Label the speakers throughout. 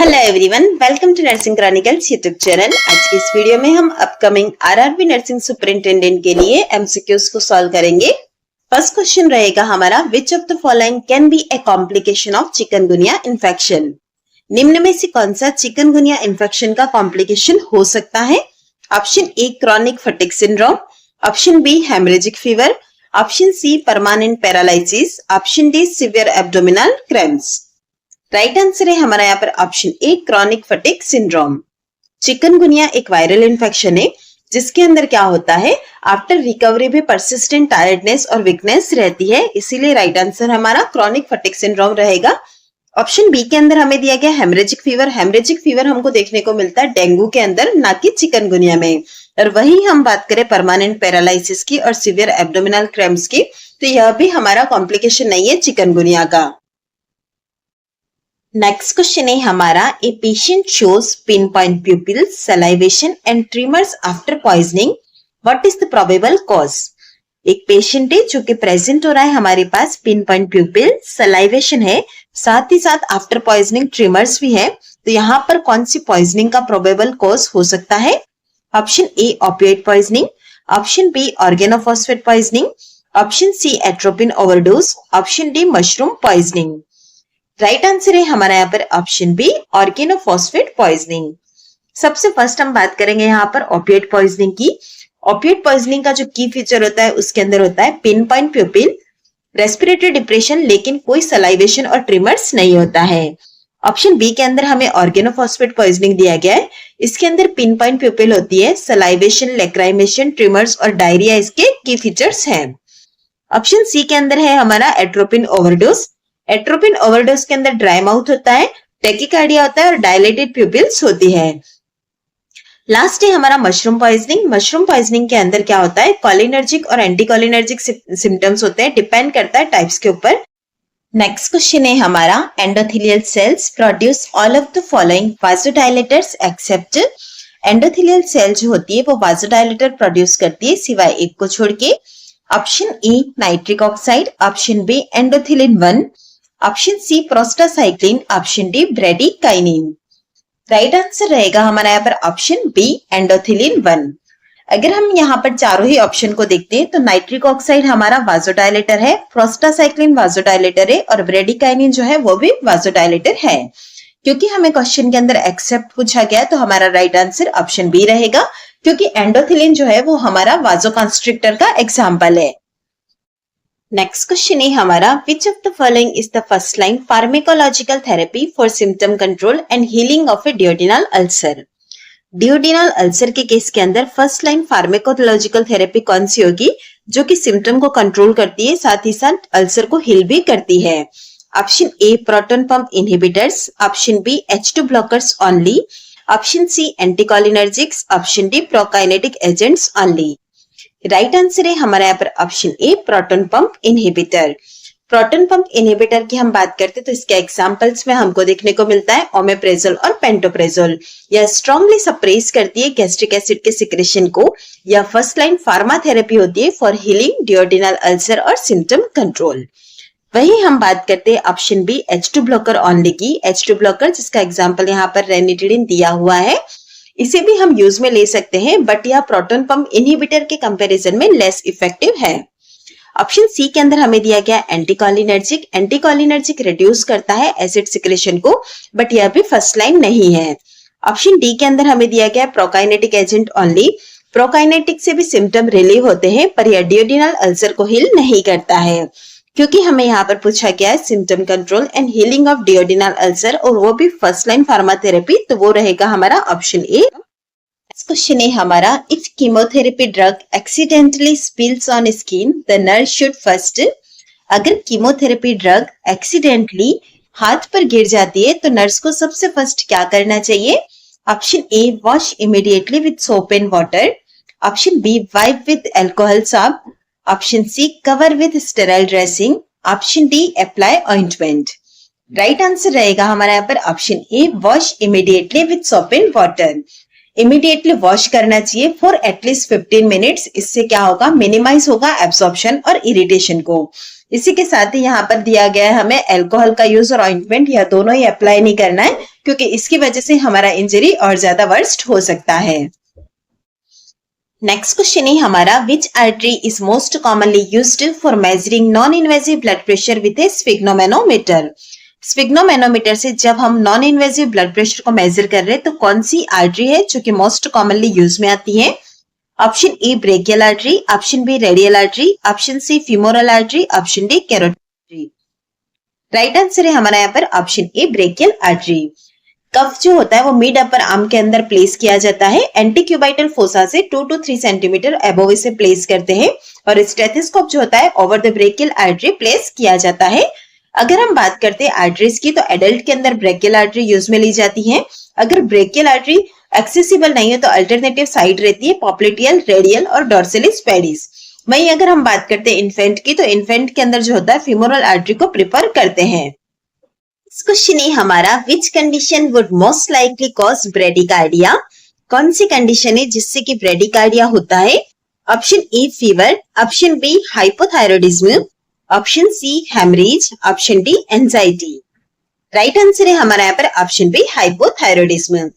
Speaker 1: Hello everyone, welcome to Nursing Chronicles YouTube channel. आज की इस वीडियो में हम अपकमिंग आरआरबी नर्सिंग सुपरिंटेंडेंट के लिए एमसीक्यूज को सॉल्व करेंगे। फर्स्ट क्वेश्चन रहेगा हमारा, which of the following can be A complication of chikungunya infection. निम्न में से कौन सा चिकनगुनिया इन्फेक्शन का कॉम्प्लिकेशन हो सकता है? Option A chronic fatigue syndrome, option B haemorrhagic fever, option C permanent paralysis, option D severe abdominal cramps. Right answer है हमारा यहाँ पर option A chronic fatigue syndrome. Chikungunya एक वायरल इन्फेक्शन है जिसके अंदर क्या होता है, आफ्टर रिकवरी भी परसिस्टेंट टायर्डनेस और वीकनेस रहती है, इसीलिए राइट आंसर हमारा क्रॉनिक फटीग सिंड्रोम रहेगा। ऑप्शन बी के अंदर हमें दिया गया हेमरेजिक फीवर। हेमरेजिक फीवर हमको देखने को मिलता है डेंगू के अंदर, ना कि चिकनगुनिया में। और वही हम बात करें परमानेंट पैरालिसिस की और सीवियर एब्डोमिनल क्रैम्प्स की, तो यह भी हमारा कॉम्प्लिकेशन नहीं है चिकनगुनिया का। नेक्स्ट क्वेश्चन है हमारा, a patient shows pin point pupils, salivation and trimmers after poisoning, what is the probable cause. एक पेशेंट है जो कि प्रेजेंट हो रहा है हमारे पास, पिन पॉइंट प्यूपिल, सलाइवेशन है, साथ ही साथ आफ्टर पॉइजनिंग ट्रिमर्स भी है, तो यहाँ पर कौन सी पॉइजनिंग का प्रोबेबल कॉज हो सकता है? Option A opioid poisoning, option B organophosphate poisoning, option C atropine overdose, option D mushroom poisoning. Right answer है हमारा यहाँ पर ऑप्शन बी ऑर्गेनोफॉस्फेट पॉइजनिंग। सबसे फर्स्ट हम बात करेंगे यहाँ पर ओपिएट पॉइजनिंग की। ओपिएट पॉइजनिंग का जो की फीचर होता है उसके अंदर होता है पिन पॉइंट प्यूपिल, रेस्पिरेटरी डिप्रेशन, लेकिन कोई सलाइवेशन और ट्रिमर्स नहीं होता है। ऑप्शन बी के अंदर हमें ऑर्गेनोफॉस्फेट पॉइजनिंग दिया गया है, इसके अंदर पिन पॉइंट प्यूपिल होती है, सलाइवेशन, लेक्राइमेशन, ट्रिमर्स और डायरिया इसके की फीचर्स हैं। ऑप्शन सी के अंदर है हमारा एट्रोपिन ओवरडोज। एट्रोपिन ओवरडोज के अंदर ड्राई माउथ होता है, टेकिकार्डिया होता है और डायलेटेड प्यूपिल्स होती है। लास्ट है हमारा मशरूम पॉइजनिंग। मशरूम पॉइजनिंग के अंदर क्या होता है, कॉलिनर्जिक और एंटीकॉलिनर्जिक सिम्टम्स होते हैं, डिपेंड करता है टाइप्स के ऊपर। नेक्स्ट क्वेश्चन है हमारा, endothelial cells produce all of the following vasodilators except. Endothelial cell जो होती है वो वासोडायलेटर प्रोड्यूस करती है सिवाय एक को छोड़ के। Option A nitric oxide, option B endothelin 1, option C prostacyclin, option D bradykinin. Right answer रहेगा हमारा यहाँ पर ऑप्शन बी एंडोथिलिन 1। अगर हम यहाँ पर चारों ही ऑप्शन को देखते हैं तो नाइट्रिक ऑक्साइड हमारा वासोडायलेटर है, प्रोस्टासाइक्लिन वासोडायलेटर है और ब्रेडिकाइनिन जो है वो भी वासोडायलेटर है। क्योंकि हमें क्वेश्चन के अंदर एक्सेप्ट पूछा गया तो हमारा राइट आंसर ऑप्शन बी रहेगा, क्योंकि एंडोथिलिन जो है वो हमारा वासोकंस्ट्रिक्टर का एग्जाम्पल है। नेक्स्ट क्वेश्चन है हमारा, which of the following is the first line pharmacological therapy for symptom control and healing of A डियोडिनल ulcer. डियोडिनल ulcer के केस के अंदर फर्स्ट लाइन फार्मेकोलॉजिकल थेरेपी कौन सी होगी जो कि सिम्टम को कंट्रोल करती है, साथ ही साथ अल्सर को हील भी करती है? Option A proton pump inhibitors, option B H2 blockers only, option C anticholinergics, option D prokinetic agents only. Right answer है हमारा यहाँ पर option A proton pump inhibitor. Proton pump inhibitor की हम बात करते हैं तो इसके एग्जांपल्स में हमको देखने को मिलता है ओमेप्रेजोल और पेंटोप्रेजोल। यह स्ट्रांगली सप्रेस करती है गैस्ट्रिक एसिड के सिक्रेशन को। यह फर्स्ट लाइन फार्मा थेरेपी होती है फॉर हीलिंग डियोडिनल अल्सर और सिम्टम कंट्रोल। वही हम बात करते हैं option B H2 blocker only की। H2 ब्लॉकर जिसका एग्जाम्पल यहाँ पर रेनिटिडिन दिया हुआ है, इसे भी हम यूज में ले सकते हैं, बट यह प्रोटॉन पंप इनहिबिटर के कंपैरिजन में लेस इफेक्टिव है। ऑप्शन सी के अंदर हमें दिया गया एंटीकोलिनर्जिक। एंटीकोलिनर्जिक रिड्यूस करता है एसिड सिक्रेशन को, बट यह भी फर्स्ट लाइन नहीं है। ऑप्शन डी के अंदर हमें दिया गया प्रोकाइनेटिक एजेंट ओनली। प्रोकाइनेटिक से भी सिम्टम रिलीव होते हैं पर यह डियोडिनल अल्सर को हील नहीं करता है। क्योंकि हमें यहाँ पर पूछा गया है symptom control and healing of डियोडिनल ulcer और वो भी फर्स्ट लाइन फार्माथेरेपी, तो वो रहेगा हमारा ऑप्शन ए। क्वेश्चन है हमारा, if chemotherapy drug accidentally spills on skin the nurse should first. अगर कीमोथेरेपी ड्रग एक्सीडेंटली हाथ पर गिर जाती है तो नर्स को सबसे फर्स्ट क्या करना चाहिए? Option A wash immediately with soap and water, option B wipe with alcohol swab, option C cover with sterile dressing, option D apply ointment. Right answer रहेगा हमारा यहाँ पर option A wash immediately with soap and water. Immediately wash करना चाहिए for at least 15 minutes. इससे क्या होगा, minimise होगा एब्सॉर्प्शन और इरिटेशन को। इसी के साथ ही यहाँ पर दिया गया है हमें अल्कोहल का यूज और ऑइंटमेंट, यह दोनों ही अप्लाई नहीं करना है क्योंकि इसकी वजह से हमारा इंजरी और ज्यादा वर्स्ट हो सकता है। नेक्स्ट क्वेश्चन है हमारा, which artery is most commonly used for measuring non invasive blood pressure with a sphygmomanometer. Sphygmomanometer से जब हम नॉन इन्वेजिव ब्लड प्रेशर को मेजर कर रहे हैं तो कौन सी आर्टरी है जो कि मोस्ट कॉमनली यूज में आती है? Option A brachial artery, option B radial artery, option C femoral artery, option D carotid artery. Right answer है हमारा यहाँ पर option A brachial artery. Cuff जो होता है वो मिड अपर आर्म के अंदर प्लेस किया जाता है। एंटीक्यूबाइटल फोसा से 2 to 3 सेंटीमीटर अबोव इसे प्लेस करते हैं और स्टेथोस्कोप जो होता है over the brachial artery place किया जाता है। अगर हम बात करते हैं आर्टरीज की तो एडल्ट के अंदर ब्रेकियल आर्टरी यूज में ली जाती है। अगर ब्रेकियल आर्टरी एक्सेसिबल नहीं है तो अल्टरनेटिव साइड रहती है पॉप्लिटियल, रेडियल और डॉर्सलिस पेडिस। वहीं अगर हम बात करते हैं इन्फेंट की तो इन्फेंट के अंदर जो होता है फीमोरल आर्टरी को प्रिफर करते हैं। इस क्वेश्चन है हमारा, which condition would most likely cause bradycardia. कौन सी कंडीशन है जिससे कि ब्रेडिकार्डिया होता है? Option A fever, option B hypothyroidism, option C haemorrhage, option D anxiety. Right answer है हमारा यहाँ पर ऑप्शन बी हाइपोथायरॉयडिज्म।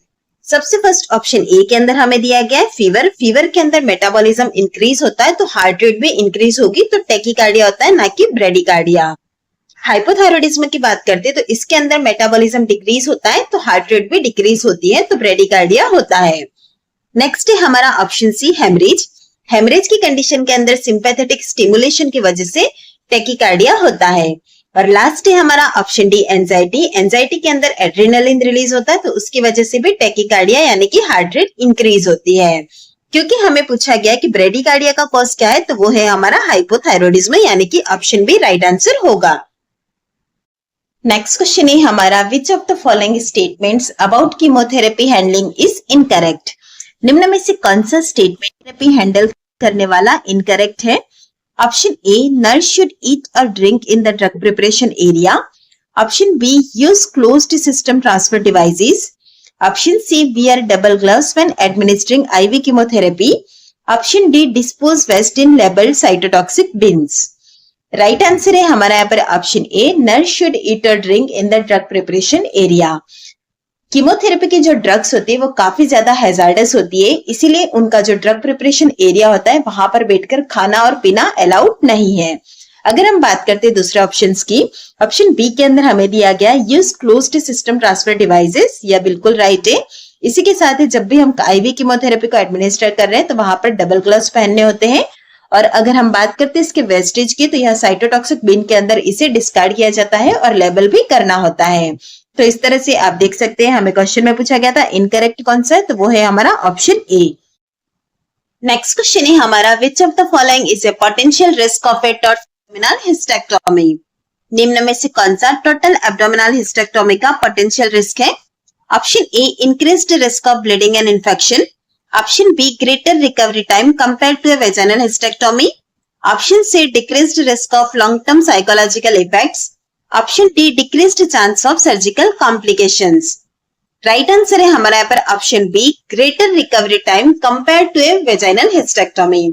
Speaker 1: सबसे फर्स्ट ऑप्शन ए के अंदर हमें दिया गया है फीवर। फीवर के अंदर मेटाबॉलिज्म इंक्रीज होता है तो हार्ट रेट भी इंक्रीज होगी तो टैकीकार्डिया होता है, ना कि ब्रेडिकार्डिया। हाइपोथायरॉयडिज्म की बात करते हैं तो इसके अंदर मेटाबॉलिज्म डिक्रीज होता है तो हार्ट रेट भी डिक्रीज होती है तो ब्रेडिकार्डिया होता है। नेक्स्ट है हमारा ऑप्शन सी हेमरेज। हेमरेज की कंडीशन के अंदर सिंपैथेटिक स्टिमुलेशन की वजह से टैकीकार्डिया होता है। और लास्ट है हमारा ऑप्शन डी एंजाइटी। एंजाइटी के अंदर एड्रेनालिन रिलीज होता है तो उसकी वजह से भी टैकीकार्डिया यानी कि हार्ट रेट इंक्रीज होती है। क्योंकि हमें पूछा गया कि ब्रेडिकार्डिया का कॉज क्या है तो वो है हमारा हाइपोथायरॉयडिज्म यानी कि ऑप्शन बी राइट आंसर होगा। नेक्स्ट क्वेश्चन है हमारा, which of the following statements about chemotherapy handling is incorrect. निम्न में से कौन सा स्टेटमेंट थेरेपी हैंडल करने वाला इनकरेक्ट है? Option A nurse should eat or drink in the drug preparation area, option B use closed system transfer devices, option C wear double gloves when administering IV chemotherapy, option D dispose waste in labelled cytotoxic bins. Right answer है हमारा यहाँ पर option A nurse should eat or drink in the drug preparation area. Chemotherapy की जो drugs होती है वो काफी ज्यादा हैजार्डस होती है, इसीलिए उनका जो ड्रग प्रिपरेशन एरिया होता है वहां पर बैठकर खाना और पीना अलाउड नहीं है। अगर हम बात करते हैं दूसरे ऑप्शंस की, ऑप्शन बी के अंदर हमें दिया गया use closed system transfer devices, यह बिल्कुल राइट है। इसी के साथ ही जब भी हम आईवी कीमोथेरेपी को एडमिनिस्टर कर रहे हैं तो वहां पर डबल ग्लव्स पहनने होते हैं। और अगर हम बात करते हैं इसके वेस्टेज की तो यह साइटोटॉक्सिक बिन के अंदर इसे डिस्कार्ड किया जाता है और लेबल भी करना होता है। तो इस तरह से आप देख सकते हैं हमें क्वेश्चन में पूछा गया था इनकरेक्ट कौन सा है तो वो है हमारा ऑप्शन ए। नेक्स्ट क्वेश्चन है हमारा, which of the following is a potential risk of a total hysterectomy. निम्न में से कौन सा टोटल एब्डोमिनल हिस्टेक्टोमी का पोटेंशियल रिस्क है? Option A increased risk of bleeding and infection, option B greater recovery time compared to a vaginal hysterectomy, option C decreased risk of long term psychological effects, option D decreased chance of surgical complications. Right answer है हमारा यहाँ पर option B greater recovery time compared to a vaginal hysterectomy.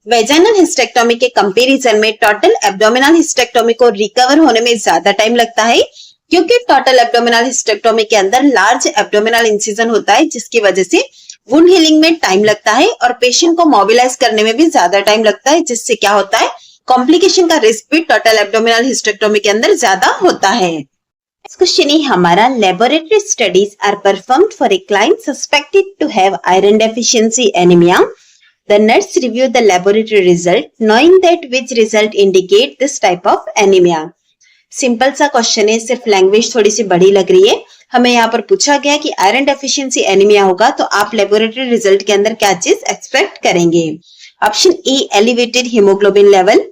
Speaker 1: Vaginal hysterectomy के comparison में total abdominal hysterectomy को recover होने में ज्यादा टाइम लगता है क्योंकि टोटल एब्डोमिनल हिस्टेक्टोमी के अंदर लार्ज एब्डोमिनल इंसिजन होता है जिसकी वजह से वुंड हीलिंग में टाइम लगता है और पेशेंट को मोबिलाइज करने में भी ज्यादा टाइम लगता है, जिससे क्या होता है कॉम्प्लिकेशन का रिस्क भी टोटल एब्डोमिनल हिस्टेक्टोमी के अंदर ज्यादा होता है। क्वेश्चन है हमारा, laboratory studies are performed for a client suspected to have iron deficiency anaemia. The nurse review the laboratory result knowing that which result indicate this type of anaemia. Simple सा question है, सिर्फ language थोड़ी सी बड़ी लग रही है। हमें यहाँ पर पूछा गया कि आयरन डेफिशिएंसी एनीमिया होगा तो आप लेबोरेटरी रिजल्ट के अंदर क्या चीज एक्सपेक्ट करेंगे? Option A elevated haemoglobin level,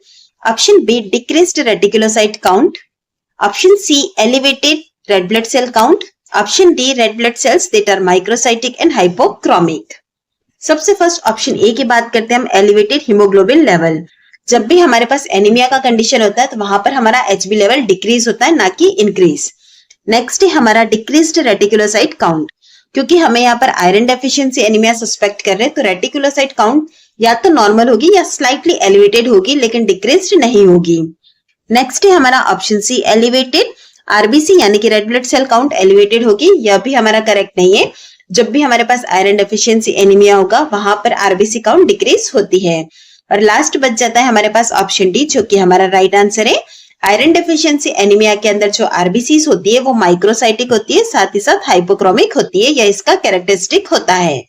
Speaker 1: option B decreased reticulocyte count, option C elevated red blood cell count, option D red blood cells that are microcytic and hypochromic. सबसे first option A की बात करते हैं हम, elevated haemoglobin level. जब भी हमारे पास anaemia का कंडीशन होता है तो वहां पर हमारा एचबी लेवल डिक्रीज होता है, ना कि इंक्रीज। नेक्स्ट है हमारा डिक्रीज्ड रेटिकुलोसाइट काउंट, क्योंकि हमें यहाँ पर आयरन डेफिशिएंसी एनीमिया सस्पेक्ट कर रहे हैं, तो रेटिकुलोसाइट काउंट या तो नॉर्मल होगी या स्लाइटली एलिवेटेड होगी, लेकिन डिक्रीज्ड नहीं होगी। नेक्स्ट है हमारा ऑप्शन सी, एलिवेटेड आरबीसी यानी कि red blood cell count elevated होगी। यह भी हमारा करेक्ट नहीं है। जब भी हमारे पास आयरन डेफिशिएंसी एनीमिया होगा वहां पर आरबीसी काउंट डिक्रीज होती है। और लास्ट बच जाता है हमारे पास ऑप्शन डी, जो कि हमारा राइट आंसर है। आयरन डेफिशिएंसी एनीमिया के अंदर जो आरबीसीज होती है वो माइक्रोसाइटिक होती है, साथ ही साथ हाइपोक्रोमिक होती है, यह इसका कैरेक्टरिस्टिक होता है।